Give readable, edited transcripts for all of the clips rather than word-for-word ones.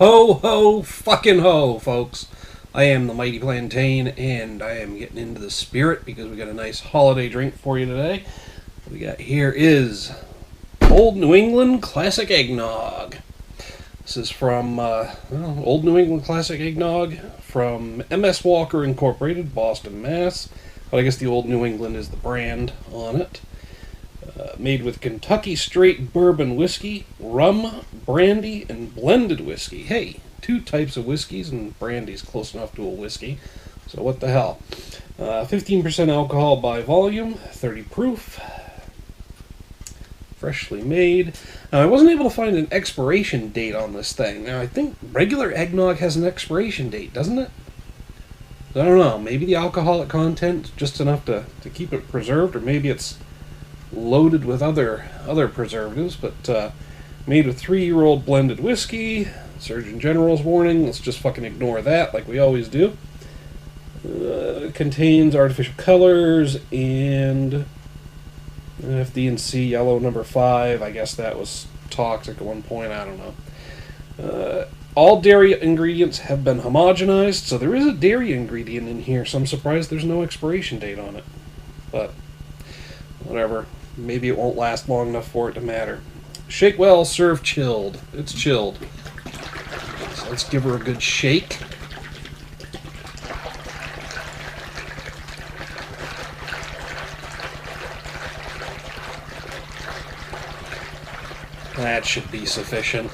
Ho, ho, fucking ho, folks. I am the Mighty Plantain, and I am getting into the spirit because we got a nice holiday drink for you today. What we got here is Old New England Classic Eggnog. This is from Old New England Classic Eggnog from M.S. Walker Incorporated, Boston, Mass. But I guess the Old New England is the brand on it. Made with Kentucky straight bourbon whiskey, rum, brandy, and blended whiskey. Hey, two types of whiskeys, and brandy's close enough to a whiskey. So what the hell? 15% alcohol by volume, 30 proof. Freshly made. Now, I wasn't able to find an expiration date on this thing. Now, I think regular eggnog has an expiration date, doesn't it? I don't know. Maybe the alcoholic content is just enough to keep it preserved, or maybe it's loaded with other preservatives, but made with 3-year-old blended whiskey. Surgeon General's warning, let's just fucking ignore that like we always do. Contains artificial colors and FD&C yellow number 5. I guess that was toxic at one point, I don't know. All dairy ingredients have been homogenized, so there is a dairy ingredient in here, so I'm surprised there's no expiration date on it. But whatever. Maybe it won't last long enough for it to matter. Shake well, serve chilled. It's chilled. So let's give her a good shake. That should be sufficient.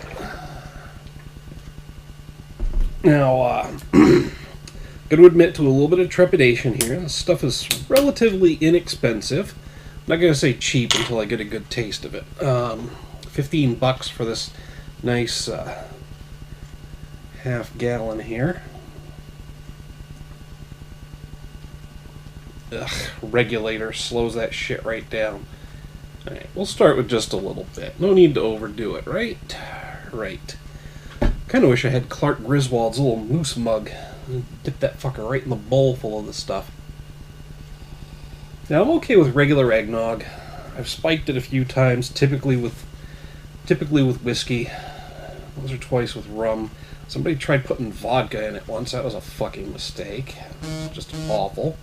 Now, got to admit to a little bit of trepidation here. This stuff is relatively inexpensive. I'm not going to say cheap until I get a good taste of it. $15 for this nice half gallon here. Ugh, regulator slows that shit right down. Alright, we'll start with just a little bit. No need to overdo it, right? Right. Kind of wish I had Clark Griswold's little moose mug. Dip that fucker right in the bowl full of this stuff. Now, I'm okay with regular eggnog. I've spiked it a few times, typically with whiskey. Once or twice with rum. Somebody tried putting vodka in it once. That was a fucking mistake. It's just awful.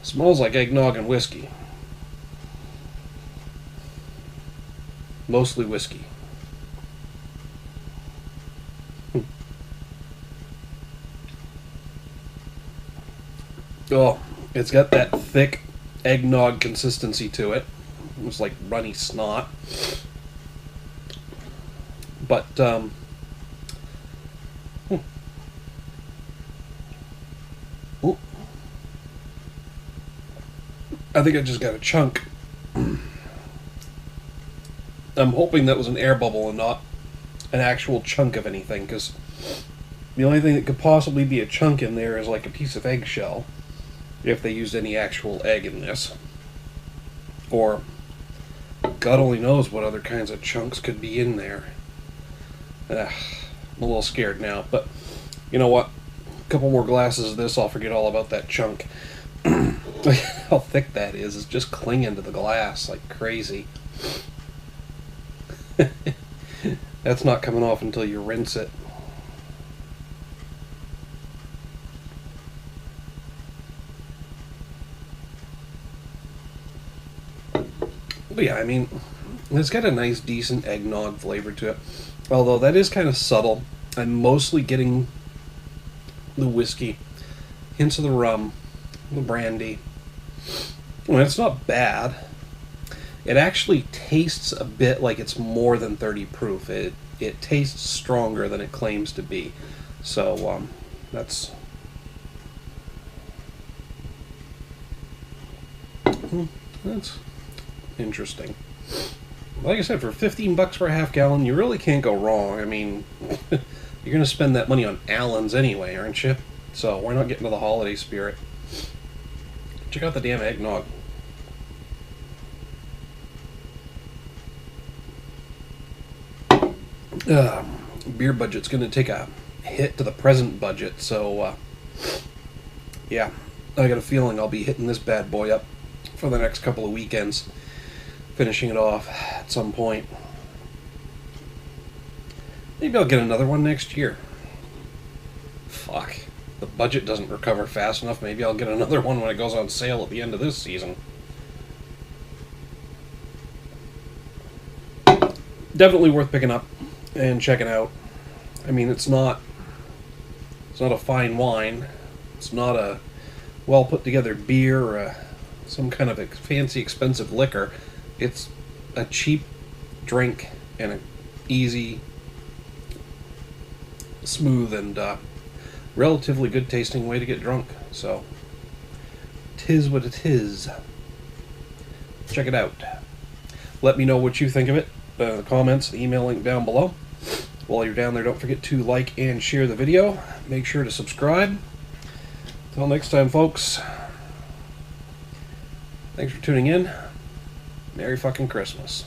Smells like eggnog and whiskey. Mostly whiskey. Oh, it's got that thick eggnog consistency to it. Almost like runny snot. But, Ooh. I think I just got a chunk. I'm hoping that was an air bubble and not an actual chunk of anything, because the only thing that could possibly be a chunk in there is like a piece of eggshell. If they used any actual egg in this. Or, God only knows what other kinds of chunks could be in there. I'm a little scared now, but you know what? A couple more glasses of this, I'll forget all about that chunk. How thick that is. It's just clinging to the glass like crazy. That's not coming off until you rinse it. But yeah, I mean, it's got a nice, decent eggnog flavor to it. Although that is kind of subtle. I'm mostly getting the whiskey, hints of the rum, the brandy. Well, it's not bad. It actually tastes a bit like it's more than 30 proof. It tastes stronger than it claims to be. So, that's interesting. Like I said, for $15 for a half gallon, you really can't go wrong. I mean, you're going to spend that money on Allen's anyway, aren't you? So why not get into the holiday spirit? Check out the damn eggnog. Beer budget's going to take a hit to the present budget, so yeah, I got a feeling I'll be hitting this bad boy up for the next couple of weekends, finishing it off at some point. Maybe I'll get another one next year. Fuck. The budget doesn't recover fast enough. Maybe I'll get another one when it goes on sale at the end of this season. Definitely worth picking up and checking out. I mean, it's not a fine wine. It's not a well put together beer or some kind of fancy expensive liquor. It's a cheap drink and an easy, smooth, and relatively good tasting way to get drunk. So, 'tis what it is. Check it out. Let me know what you think of it. The comments, the email link down below. While you're down there, don't forget to like and share the video. Make sure to subscribe. Until next time, folks. Thanks for tuning in. Merry fucking Christmas.